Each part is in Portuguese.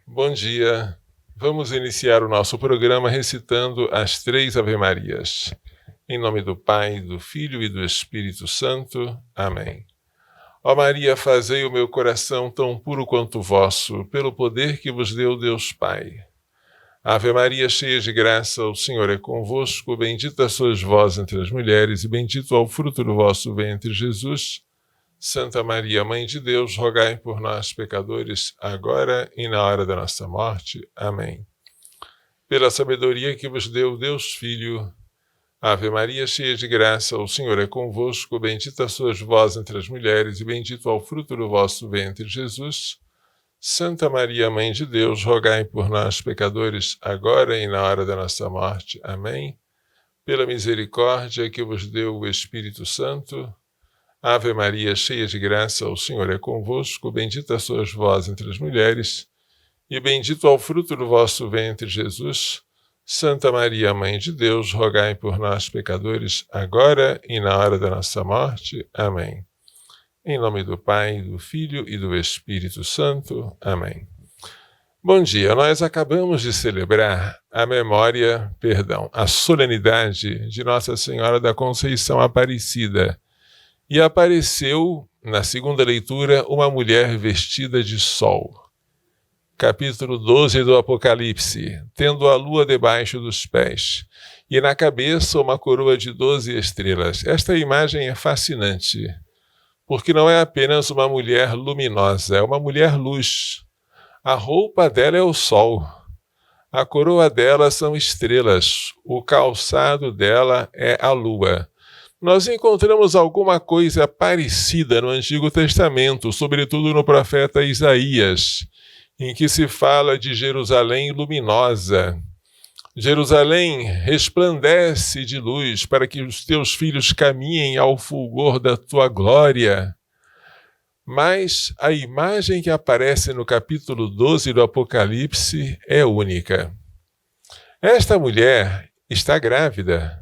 Bom dia. Vamos iniciar o nosso programa recitando as 3 Ave-Marias. Em nome do Pai, do Filho e do Espírito Santo. Amém. Ó Maria, fazei o meu coração tão puro quanto o vosso, pelo poder que vos deu Deus Pai. Ave Maria, cheia de graça, o Senhor é convosco, bendita sois vós entre as mulheres, e bendito é o fruto do vosso ventre, Jesus. Santa Maria, Mãe de Deus, rogai por nós, pecadores, agora e na hora da nossa morte. Amém. Pela sabedoria que vos deu Deus Filho, Ave Maria, cheia de graça, o Senhor é convosco, bendita sois vós entre as mulheres, e bendito é o fruto do vosso ventre, Jesus. Santa Maria, Mãe de Deus, rogai por nós, pecadores, agora e na hora da nossa morte. Amém. Pela misericórdia que vos deu o Espírito Santo, Ave Maria, cheia de graça, o Senhor é convosco, bendita sois vós entre as mulheres, e bendito é o fruto do vosso ventre, Jesus. Santa Maria, Mãe de Deus, rogai por nós, pecadores, agora e na hora da nossa morte. Amém. Em nome do Pai, do Filho e do Espírito Santo. Amém. Bom dia, nós acabamos de celebrar a solenidade de Nossa Senhora da Conceição Aparecida. E apareceu, na segunda leitura, uma mulher vestida de sol. Capítulo 12 do Apocalipse, tendo a lua debaixo dos pés, e na cabeça uma coroa de 12 estrelas. Esta imagem é fascinante, porque não é apenas uma mulher luminosa, é uma mulher luz. A roupa dela é o sol, a coroa dela são estrelas, o calçado dela é a lua. Nós encontramos alguma coisa parecida no Antigo Testamento, sobretudo no profeta Isaías, em que se fala de Jerusalém luminosa. Jerusalém resplandece de luz para que os teus filhos caminhem ao fulgor da tua glória. Mas a imagem que aparece no capítulo 12 do Apocalipse é única. Esta mulher está grávida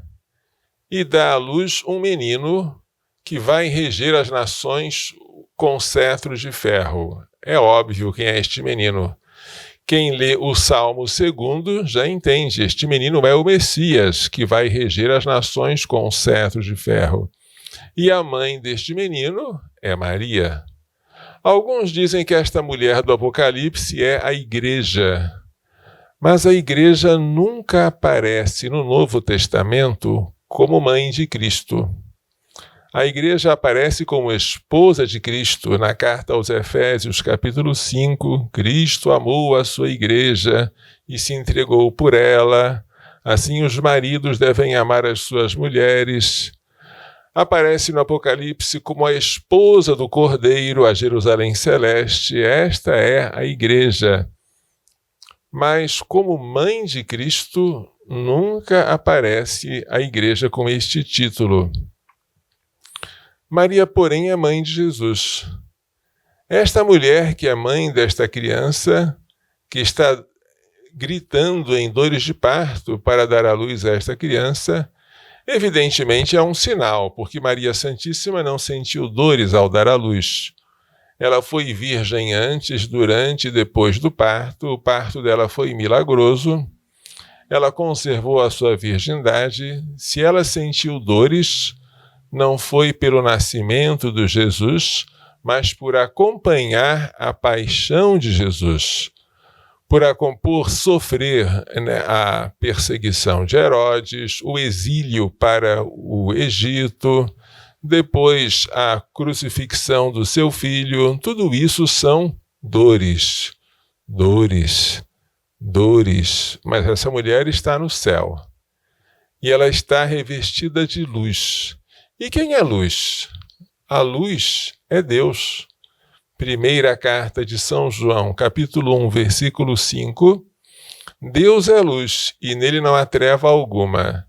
e dá à luz um menino que vai reger as nações com cetro de ferro. É óbvio quem é este menino. Quem lê o Salmo 2 já entende. Este menino é o Messias, que vai reger as nações com cetro de ferro. E a mãe deste menino é Maria. Alguns dizem que esta mulher do Apocalipse é a igreja. Mas a igreja nunca aparece no Novo Testamento como mãe de Cristo. A igreja aparece como esposa de Cristo na carta aos Efésios, capítulo 5. Cristo amou a sua igreja e se entregou por ela. Assim os maridos devem amar as suas mulheres. Aparece no Apocalipse como a esposa do Cordeiro, a Jerusalém Celeste. Esta é a igreja. Mas como mãe de Cristo, nunca aparece a igreja com este título. Maria, porém, é mãe de Jesus. Esta mulher que é mãe desta criança, que está gritando em dores de parto para dar à luz a esta criança, evidentemente é um sinal, porque Maria Santíssima não sentiu dores ao dar à luz. Ela foi virgem antes, durante e depois do parto. O parto dela foi milagroso. Ela conservou a sua virgindade. Se ela sentiu dores, não foi pelo nascimento de Jesus, mas por acompanhar a paixão de Jesus, por sofrer a perseguição de Herodes, o exílio para o Egito, depois a crucifixão do seu filho. Tudo isso são dores, dores, dores. Mas essa mulher está no céu e ela está revestida de luz. E quem é luz? A luz é Deus. Primeira carta de São João, capítulo 1, versículo 5. Deus é luz e nele não há treva alguma.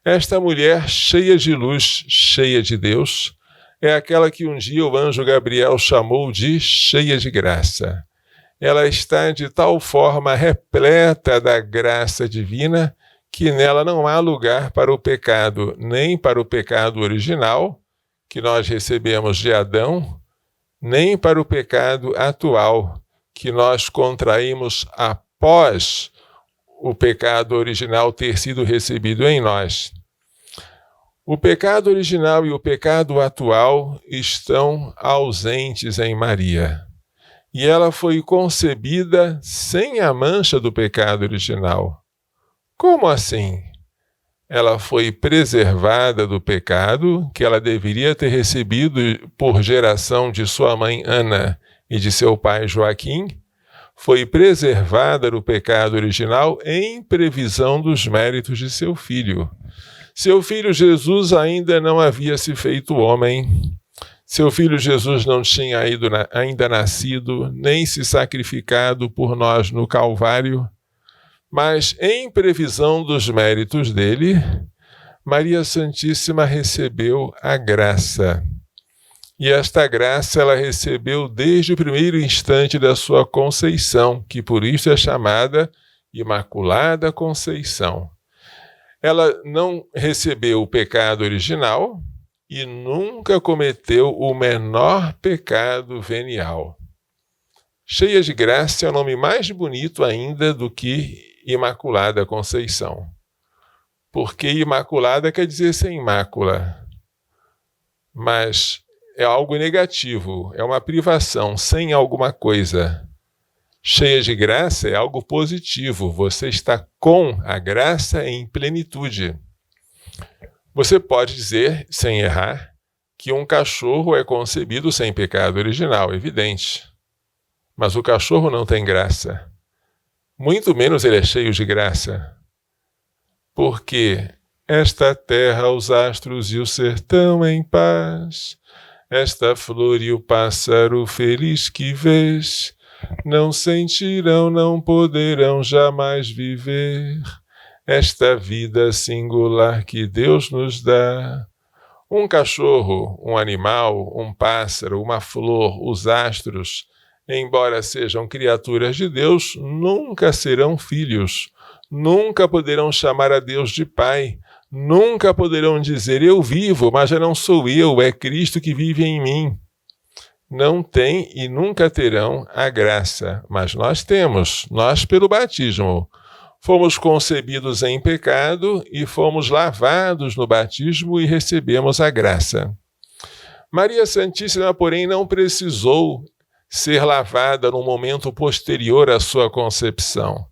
Esta mulher cheia de luz, cheia de Deus, é aquela que um dia o anjo Gabriel chamou de cheia de graça. ela está de tal forma repleta da graça divina que nela não há lugar para o pecado, nem para o pecado original, que nós recebemos de Adão, nem para o pecado atual, que nós contraímos após o pecado original ter sido recebido em nós. O pecado original e o pecado atual estão ausentes em Maria. E ela foi concebida sem a mancha do pecado original. Como assim? Ela foi preservada do pecado que ela deveria ter recebido por geração de sua mãe Ana e de seu pai Joaquim. Foi preservada do pecado original em previsão dos méritos de seu filho. Seu filho Jesus ainda não havia se feito homem. Seu filho Jesus não tinha ainda nascido, nem se sacrificado por nós no Calvário. Mas, em previsão dos méritos dele, Maria Santíssima recebeu a graça. E esta graça ela recebeu desde o primeiro instante da sua conceição, que por isso é chamada Imaculada Conceição. Ela não recebeu o pecado original e nunca cometeu o menor pecado venial. Cheia de graça é o nome mais bonito ainda do que Imaculada Conceição. Porque Imaculada quer dizer sem mácula. Mas é algo negativo, é uma privação, sem alguma coisa. Cheia de graça é algo positivo, você está com a graça em plenitude. Você pode dizer, sem errar, que um cachorro é concebido sem pecado original, evidente. Mas o cachorro não tem graça. Muito menos ele é cheio de graça. Porque esta terra, os astros e o sertão em paz, esta flor e o pássaro feliz que vês, não sentirão, não poderão jamais viver esta vida singular que Deus nos dá. Um cachorro, um animal, um pássaro, uma flor, os astros, embora sejam criaturas de Deus, nunca serão filhos, nunca poderão chamar a Deus de Pai, nunca poderão dizer, eu vivo, mas já não sou eu, é Cristo que vive em mim. Não têm e nunca terão a graça, mas nós temos, nós pelo batismo. Fomos concebidos em pecado e fomos lavados no batismo e recebemos a graça. Maria Santíssima, porém, não precisou ser lavada no momento posterior à sua concepção.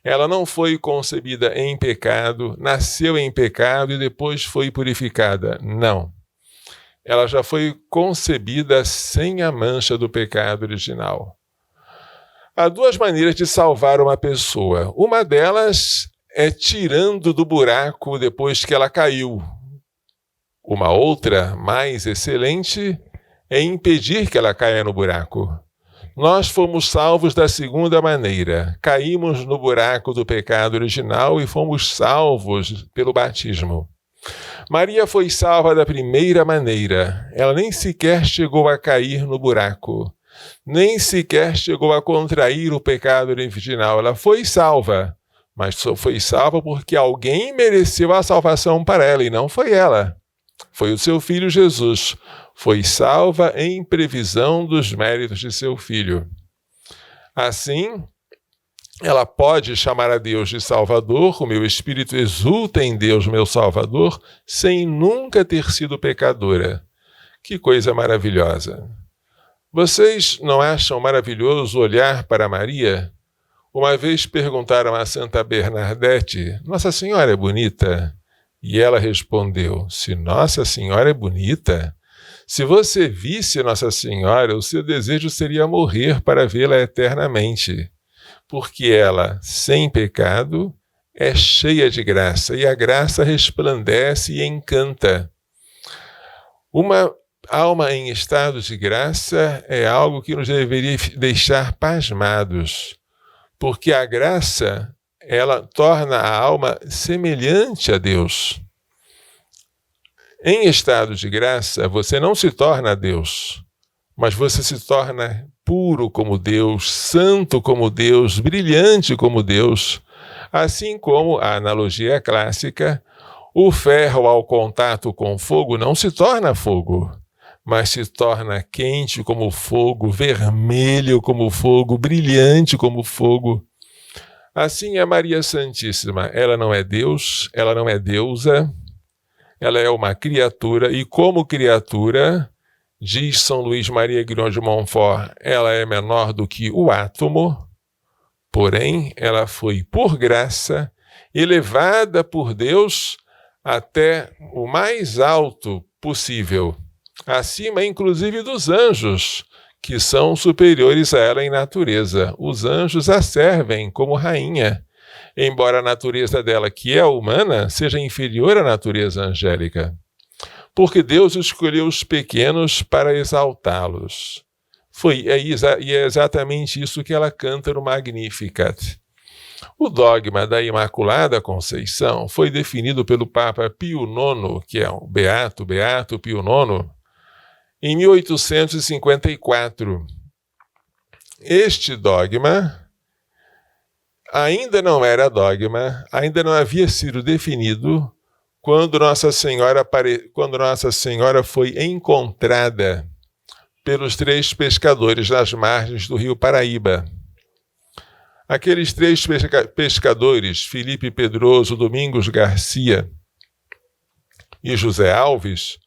Ela não foi concebida em pecado, nasceu em pecado e depois foi purificada. Não. Ela já foi concebida sem a mancha do pecado original. Há duas maneiras de salvar uma pessoa. Uma delas é tirando do buraco depois que ela caiu. Uma outra, mais excelente, é impedir que ela caia no buraco. Nós fomos salvos da segunda maneira. Caímos no buraco do pecado original e fomos salvos pelo batismo. Maria foi salva da primeira maneira. Ela nem sequer chegou a cair no buraco. Nem sequer chegou a contrair o pecado original. Ela foi salva, mas só foi salva porque alguém mereceu a salvação para ela, e não foi ela. Foi o seu filho Jesus. Foi salva em previsão dos méritos de seu filho. Assim, ela pode chamar a Deus de Salvador, o meu espírito exulta em Deus, meu Salvador, sem nunca ter sido pecadora. Que coisa maravilhosa! Vocês não acham maravilhoso olhar para Maria? Uma vez perguntaram a Santa Bernadette, Nossa Senhora é bonita? E ela respondeu, se Nossa Senhora é bonita, se você visse Nossa Senhora, o seu desejo seria morrer para vê-la eternamente. Porque ela, sem pecado, é cheia de graça, e a graça resplandece e encanta. Uma alma em estado de graça é algo que nos deveria deixar pasmados, porque a graça, ela torna a alma semelhante a Deus. Em estado de graça, você não se torna Deus, mas você se torna puro como Deus, santo como Deus, brilhante como Deus. Assim como a analogia clássica, o ferro ao contato com fogo não se torna fogo, mas se torna quente como fogo, vermelho como fogo, brilhante como fogo. Assim é Maria Santíssima. Ela não é Deus, ela não é deusa, ela é uma criatura, e como criatura, diz São Luís Maria Grignon de Montfort, ela é menor do que o átomo, porém, ela foi, por graça, elevada por Deus até o mais alto possível, acima, inclusive, dos anjos, que são superiores a ela em natureza. Os anjos a servem como rainha, embora a natureza dela, que é humana, seja inferior à natureza angélica. Porque Deus escolheu os pequenos para exaltá-los. E é exatamente isso que ela canta no Magnificat. O dogma da Imaculada Conceição foi definido pelo Papa Pio IX, que é o Beato Pio IX, em 1854. Este dogma ainda não era dogma, ainda não havia sido definido quando Nossa Senhora foi encontrada pelos 3 pescadores nas margens do rio Paraíba. Aqueles 3 pescadores, Felipe Pedroso, Domingos Garcia e José Alves,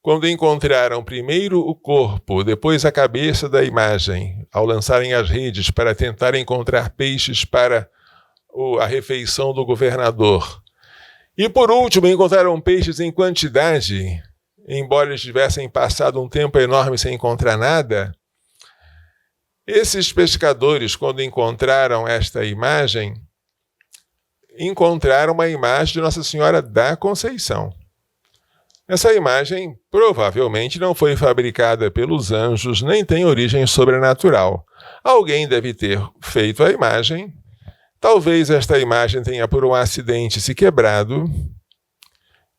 quando encontraram primeiro o corpo, depois a cabeça da imagem, ao lançarem as redes para tentar encontrar peixes para a refeição do governador, e por último encontraram peixes em quantidade, embora eles tivessem passado um tempo enorme sem encontrar nada, esses pescadores, quando encontraram esta imagem, encontraram uma imagem de Nossa Senhora da Conceição. Essa imagem provavelmente não foi fabricada pelos anjos, nem tem origem sobrenatural. Alguém deve ter feito a imagem. Talvez esta imagem tenha por um acidente se quebrado.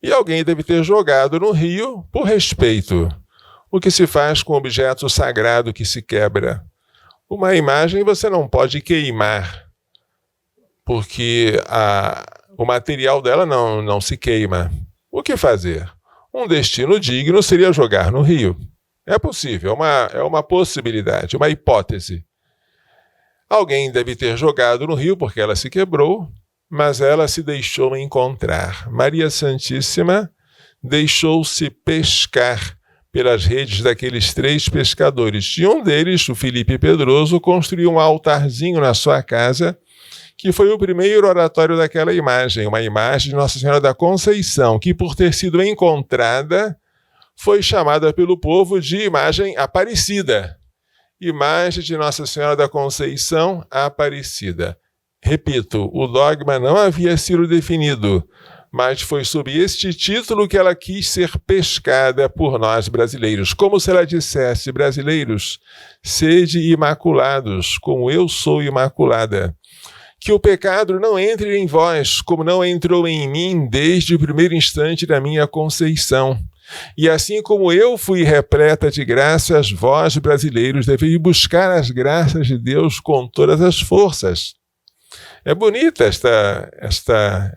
E alguém deve ter jogado no rio por respeito. O que se faz com o objeto sagrado que se quebra? Uma imagem você não pode queimar, porque o material dela não se queima. O que fazer? Um destino digno seria jogar no rio. É possível, é uma possibilidade, uma hipótese. Alguém deve ter jogado no rio porque ela se quebrou, mas ela se deixou encontrar. Maria Santíssima deixou-se pescar pelas redes daqueles 3 pescadores. E um deles, o Felipe Pedroso, construiu um altarzinho na sua casa, que foi o primeiro oratório daquela imagem, uma imagem de Nossa Senhora da Conceição, que por ter sido encontrada, foi chamada pelo povo de imagem Aparecida. Imagem de Nossa Senhora da Conceição Aparecida. Repito, o dogma não havia sido definido, mas foi sob este título que ela quis ser pescada por nós brasileiros. Como se ela dissesse: brasileiros, sede imaculados, como eu sou imaculada. Que o pecado não entre em vós, como não entrou em mim desde o primeiro instante da minha conceição. E assim como eu fui repleta de graças, vós, brasileiros, deveis buscar as graças de Deus com todas as forças. É bonita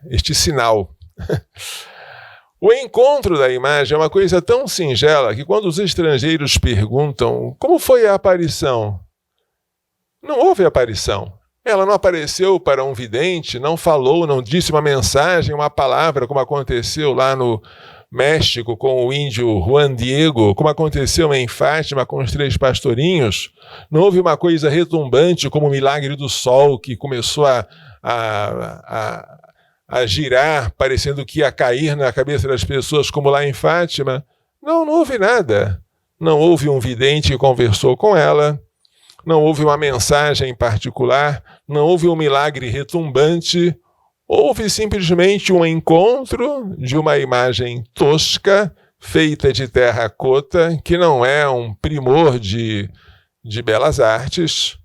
este sinal. O encontro da imagem é uma coisa tão singela que quando os estrangeiros perguntam como foi a aparição, não houve aparição. Ela não apareceu para um vidente, não falou, não disse uma mensagem, uma palavra, como aconteceu lá no México com o índio Juan Diego, como aconteceu em Fátima com os 3 pastorinhos. Não houve uma coisa retumbante como o milagre do sol, que começou a girar, parecendo que ia cair na cabeça das pessoas, como lá em Fátima. Não houve nada. Não houve um vidente que conversou com ela. Não houve uma mensagem em particular, não houve um milagre retumbante, houve simplesmente um encontro de uma imagem tosca, feita de terracota, que não é um primor de belas artes.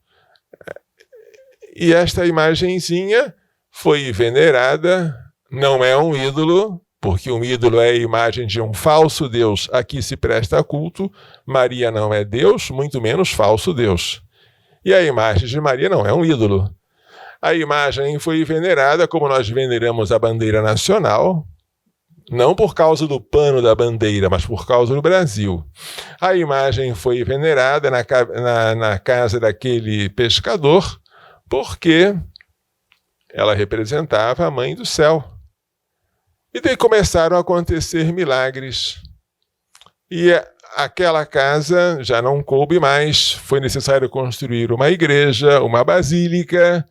E esta imagenzinha foi venerada, não é um ídolo, porque um ídolo é a imagem de um falso Deus a que se presta culto. Maria não é Deus, muito menos falso Deus. E a imagem de Maria não é um ídolo. A imagem foi venerada como nós veneramos a bandeira nacional, não por causa do pano da bandeira, mas por causa do Brasil. A imagem foi venerada na casa daquele pescador, porque ela representava a mãe do céu. E daí começaram a acontecer milagres. E aquela casa já não coube mais, foi necessário construir uma igreja, uma basílica.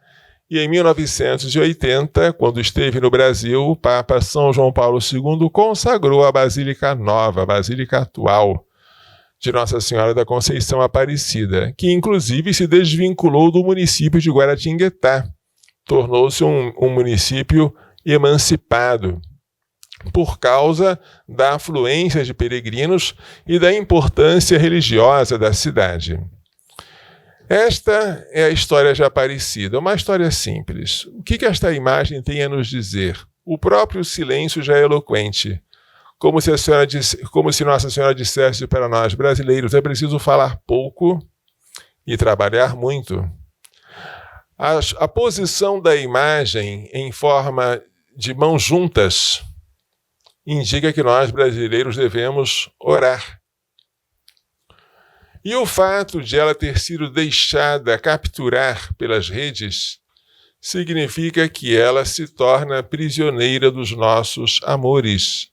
E em 1980, quando esteve no Brasil, o Papa São João Paulo II consagrou a Basílica Nova, a Basílica atual de Nossa Senhora da Conceição Aparecida, que inclusive se desvinculou do município de Guaratinguetá. Tornou-se um município emancipado por causa da afluência de peregrinos e da importância religiosa da cidade. Esta é a história de Aparecida, uma história simples. O que esta imagem tem a nos dizer? O próprio silêncio já é eloquente. Como se Nossa Senhora dissesse para nós, brasileiros, é preciso falar pouco e trabalhar muito. A posição da imagem em forma de mãos juntas indica que nós, brasileiros, devemos orar. E o fato de ela ter sido deixada capturar pelas redes significa que ela se torna prisioneira dos nossos amores,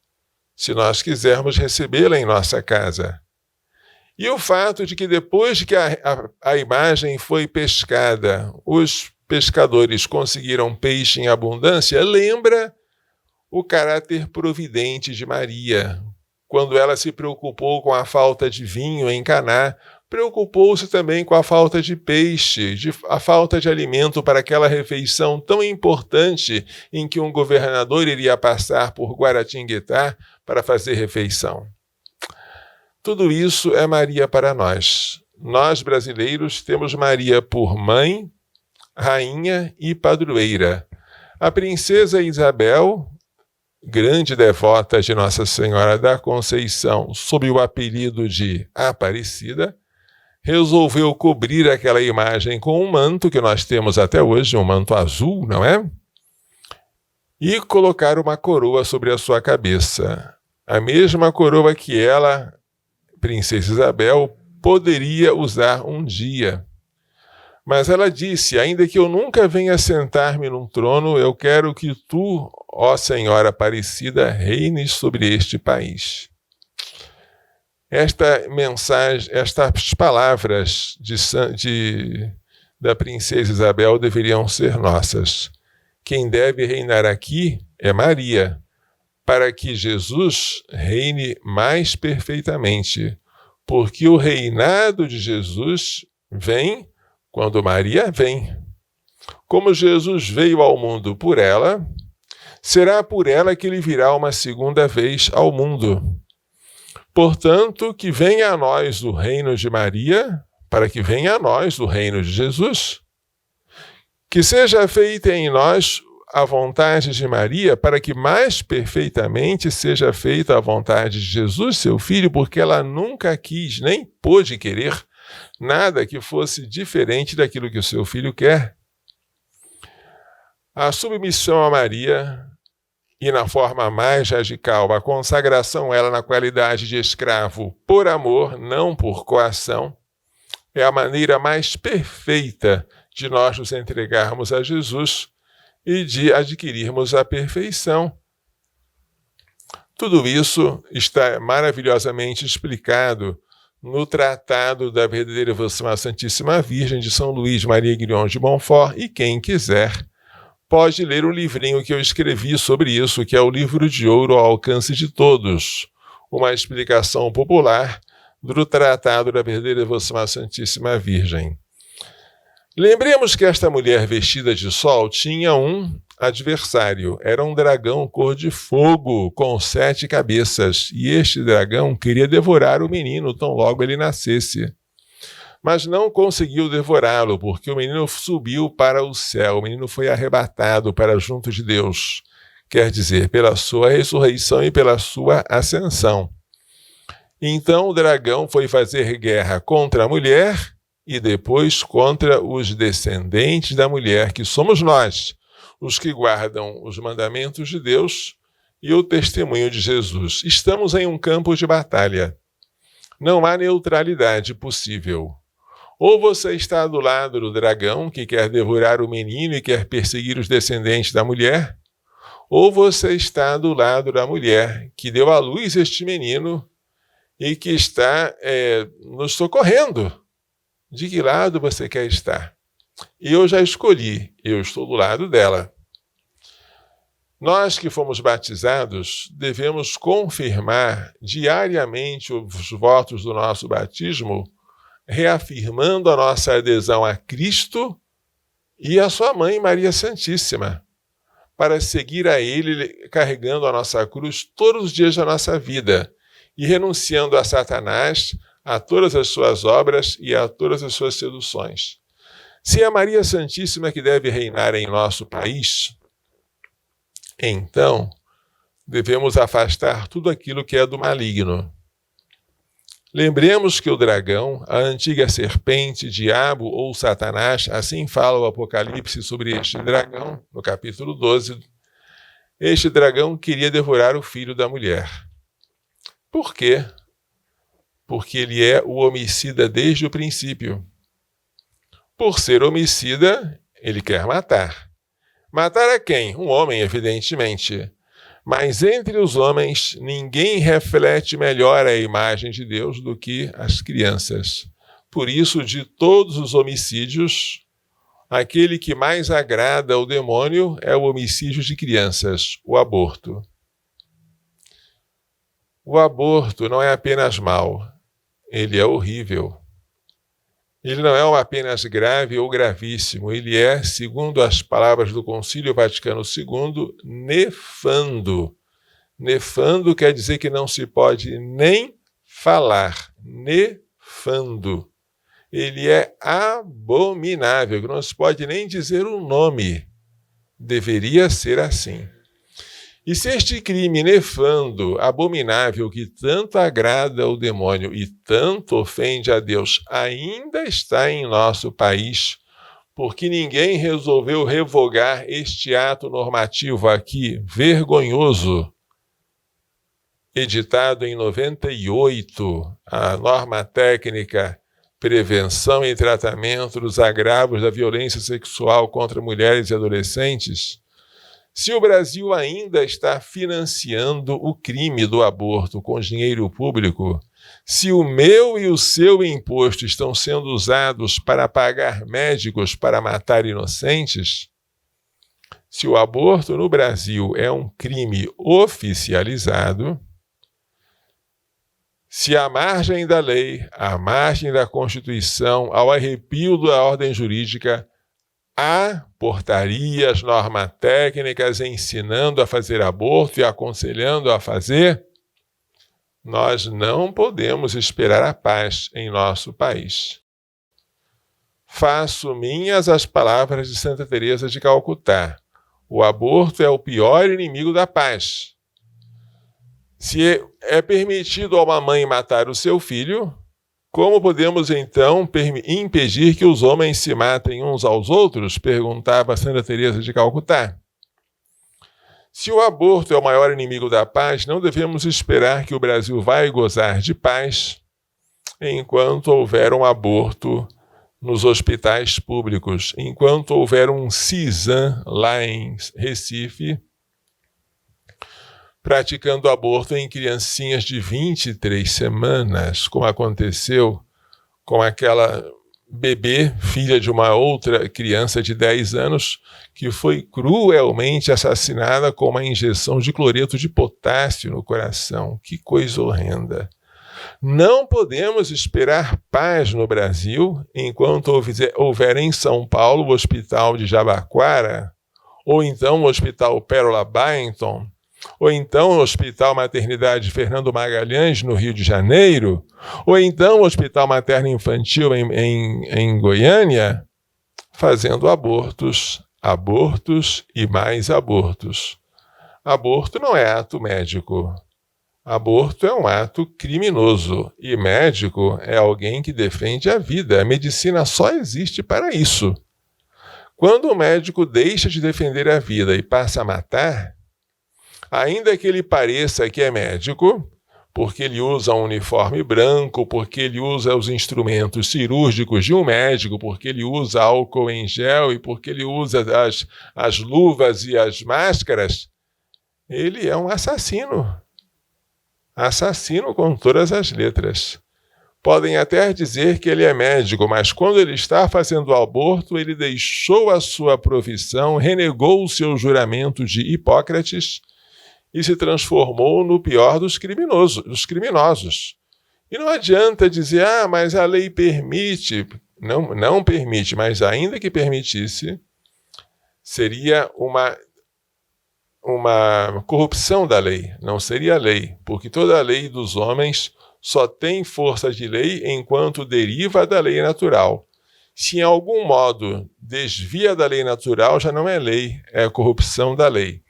se nós quisermos recebê-la em nossa casa. E o fato de que depois que a imagem foi pescada, os pescadores conseguiram peixe em abundância, lembra o caráter providente de Maria. Quando ela se preocupou com a falta de vinho em Caná, preocupou-se também com a falta de peixe, a falta de alimento para aquela refeição tão importante em que um governador iria passar por Guaratinguetá para fazer refeição. Tudo isso é Maria para nós. Nós, brasileiros, temos Maria por mãe, rainha e padroeira. A princesa Isabel, grande devota de Nossa Senhora da Conceição, sob o apelido de Aparecida, resolveu cobrir aquela imagem com um manto que nós temos até hoje, um manto azul, não é? E colocar uma coroa sobre a sua cabeça. A mesma coroa que ela, Princesa Isabel, poderia usar um dia. Mas ela disse, ainda que eu nunca venha sentar-me num trono, eu quero que tu, ó Senhora Aparecida, reines sobre este país. Esta mensagem, estas palavras da Princesa Isabel deveriam ser nossas. Quem deve reinar aqui é Maria, para que Jesus reine mais perfeitamente, porque o reinado de Jesus vem quando Maria vem. Como Jesus veio ao mundo por ela, será por ela que ele virá uma segunda vez ao mundo. Portanto, que venha a nós o reino de Maria, para que venha a nós o reino de Jesus. Que seja feita em nós a vontade de Maria, para que mais perfeitamente seja feita a vontade de Jesus, seu filho, porque ela nunca quis, nem pôde querer, nada que fosse diferente daquilo que o seu filho quer. A submissão a Maria, e na forma mais radical, a consagração a ela na qualidade de escravo por amor, não por coação, é a maneira mais perfeita de nós nos entregarmos a Jesus e de adquirirmos a perfeição. Tudo isso está maravilhosamente explicado no Tratado da Verdadeira Devoção à Santíssima Virgem de São Luís Maria Guignon de Montfort, e quem quiser pode ler o livrinho que eu escrevi sobre isso, que é o Livro de Ouro ao Alcance de Todos, uma explicação popular do Tratado da Verdadeira Devoção à Santíssima Virgem. Lembremos que esta mulher vestida de sol tinha um adversário, era um dragão cor de fogo, com 7 cabeças, e este dragão queria devorar o menino tão logo ele nascesse. Mas não conseguiu devorá-lo, porque o menino subiu para o céu, o menino foi arrebatado para junto de Deus. quer dizer, pela sua ressurreição e pela sua ascensão. Então o dragão foi fazer guerra contra a mulher e depois contra os descendentes da mulher, que somos nós, os que guardam os mandamentos de Deus e o testemunho de Jesus. Estamos em um campo de batalha. Não há neutralidade possível. Ou você está do lado do dragão, que quer devorar o menino e quer perseguir os descendentes da mulher, ou você está do lado da mulher, que deu à luz este menino e que está nos socorrendo. De que lado você quer estar? E eu já escolhi, eu estou do lado dela. Nós que fomos batizados devemos confirmar diariamente os votos do nosso batismo, reafirmando a nossa adesão a Cristo e a sua mãe Maria Santíssima, para seguir a Ele carregando a nossa cruz todos os dias da nossa vida e renunciando a Satanás, a todas as suas obras e a todas as suas seduções. Se é Maria Santíssima que deve reinar em nosso país, então devemos afastar tudo aquilo que é do maligno. Lembremos que o dragão, a antiga serpente, diabo ou Satanás, assim fala o Apocalipse sobre este dragão, no capítulo 12, este dragão queria devorar o filho da mulher. Por quê? Porque ele é o homicida desde o princípio. Por ser homicida, ele quer matar. Matar a quem? Um homem, evidentemente. Mas entre os homens, ninguém reflete melhor a imagem de Deus do que as crianças. Por isso, de todos os homicídios, aquele que mais agrada ao demônio é o homicídio de crianças, o aborto. O aborto não é apenas mau, ele é horrível. Ele não é apenas grave ou gravíssimo, ele é, segundo as palavras do Concílio Vaticano II, nefando. Nefando quer dizer que não se pode nem falar. Nefando. Ele é abominável, que não se pode nem dizer o nome. Deveria ser assim. E se este crime nefando, abominável, que tanto agrada ao demônio e tanto ofende a Deus, ainda está em nosso país, porque ninguém resolveu revogar este ato normativo aqui, vergonhoso, editado em 98, a norma técnica Prevenção e Tratamento dos Agravos da Violência Sexual contra Mulheres e Adolescentes, se o Brasil ainda está financiando o crime do aborto com dinheiro público, se o meu e o seu imposto estão sendo usados para pagar médicos para matar inocentes, se o aborto no Brasil é um crime oficializado, se à margem da lei, à margem da Constituição, ao arrepio da ordem jurídica, há portarias, normas técnicas ensinando a fazer aborto e aconselhando a fazer, nós não podemos esperar a paz em nosso país. Faço minhas as palavras de Santa Teresa de Calcutá. O aborto é o pior inimigo da paz. Se é permitido a uma mãe matar o seu filho, como podemos, então, impedir que os homens se matem uns aos outros? Perguntava Santa Teresa de Calcutá. Se o aborto é o maior inimigo da paz, não devemos esperar que o Brasil vai gozar de paz enquanto houver um aborto nos hospitais públicos, enquanto houver um CISAM lá em Recife, praticando aborto em criancinhas de 23 semanas, como aconteceu com aquela bebê, filha de uma outra criança de 10 anos, que foi cruelmente assassinada com uma injeção de cloreto de potássio no coração. Que coisa horrenda! Não podemos esperar paz no Brasil enquanto houver em São Paulo o Hospital de Jabaquara, ou então o Hospital Pérola Byington, ou então o Hospital Maternidade Fernando Magalhães, no Rio de Janeiro, ou então o Hospital Materno Infantil em Goiânia, fazendo abortos e mais abortos. Aborto não é ato médico. Aborto é um ato criminoso. E médico é alguém que defende a vida. A medicina só existe para isso. Quando o médico deixa de defender a vida e passa a matar, ainda que ele pareça que é médico, porque ele usa um uniforme branco, porque ele usa os instrumentos cirúrgicos de um médico, porque ele usa álcool em gel e porque ele usa as luvas e as máscaras, ele é um assassino. Assassino com todas as letras. Podem até dizer que ele é médico, mas quando ele está fazendo o aborto, ele deixou a sua profissão, renegou o seu juramento de Hipócrates e se transformou no pior dos criminosos. E não adianta dizer, mas a lei permite. Não permite, mas ainda que permitisse, seria uma corrupção da lei. Não seria lei, porque toda a lei dos homens só tem força de lei enquanto deriva da lei natural. Se em algum modo desvia da lei natural, já não é lei, é corrupção da lei.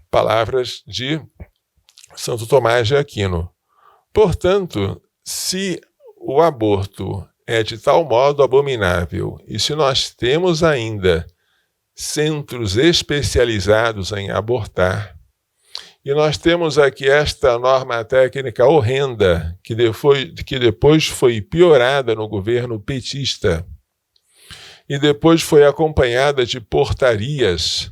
Palavras de Santo Tomás de Aquino. Portanto, se o aborto é de tal modo abominável, e se nós temos ainda centros especializados em abortar, e nós temos aqui esta norma técnica horrenda, que depois foi piorada no governo petista, e depois foi acompanhada de portarias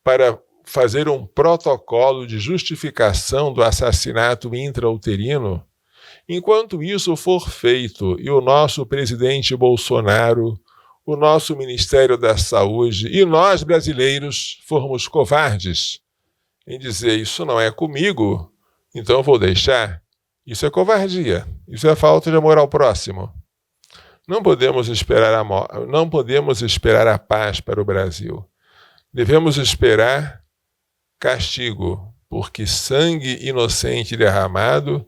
para fazer um protocolo de justificação do assassinato intrauterino. Enquanto isso for feito e o nosso presidente Bolsonaro, o nosso Ministério da Saúde e nós brasileiros formos covardes em dizer isso não é comigo, então eu vou deixar, isso é covardia, isso é falta de amor ao próximo. Não podemos esperar a paz para o Brasil. Devemos esperar castigo, porque sangue inocente derramado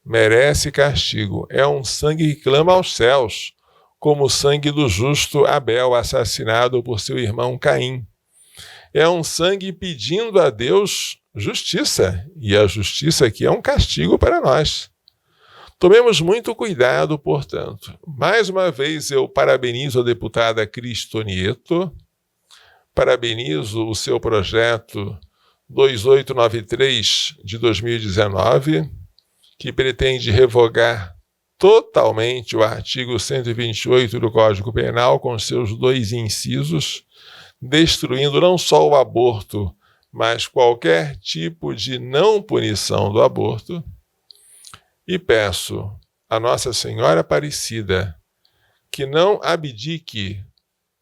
merece castigo. É um sangue que clama aos céus, como o sangue do justo Abel, assassinado por seu irmão Caim. É um sangue pedindo a Deus justiça, e a justiça aqui é um castigo para nós. Tomemos muito cuidado, portanto. Mais uma vez eu parabenizo a deputada Cristo Nieto, parabenizo o seu projeto 2893 de 2019, que pretende revogar totalmente o artigo 128 do Código Penal com seus 2 incisos, destruindo não só o aborto, mas qualquer tipo de não punição do aborto. E peço a Nossa Senhora Aparecida que não abdique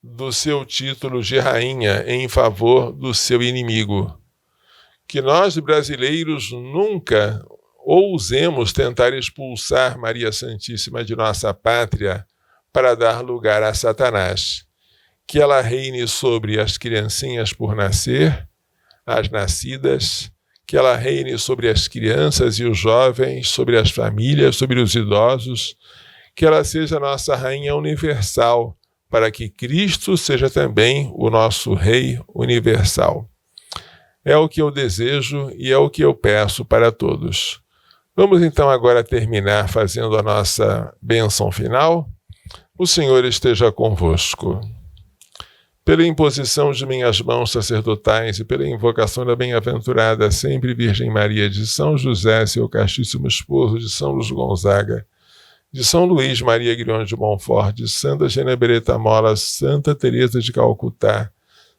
do seu título de rainha em favor do seu inimigo. Que nós, brasileiros, nunca ousemos tentar expulsar Maria Santíssima de nossa pátria para dar lugar a Satanás. Que ela reine sobre as criancinhas por nascer, as nascidas, que ela reine sobre as crianças e os jovens, sobre as famílias, sobre os idosos, que ela seja nossa rainha universal, para que Cristo seja também o nosso Rei universal. É o que eu desejo e é o que eu peço para todos. Vamos então agora terminar fazendo a nossa bênção final. O Senhor esteja convosco. Pela imposição de minhas mãos sacerdotais e pela invocação da bem-aventurada sempre Virgem Maria, de São José, seu castíssimo esposo, de São Luís Gonzaga, de São Luís Maria Grião de Montfort, de Santa Genebreta Mola, Santa Teresa de Calcutá,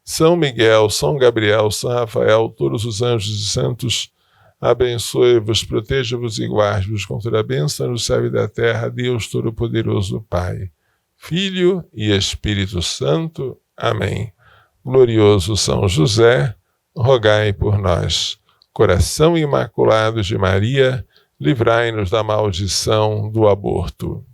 São Miguel, São Gabriel, São Rafael, todos os anjos e santos, abençoe-vos, proteja-vos e guarde-vos com toda a bênção no céu e da terra, Deus Todo-Poderoso, Pai, Filho e Espírito Santo. Amém. Glorioso São José, rogai por nós. Coração Imaculado de Maria, livrai-nos da maldição do aborto.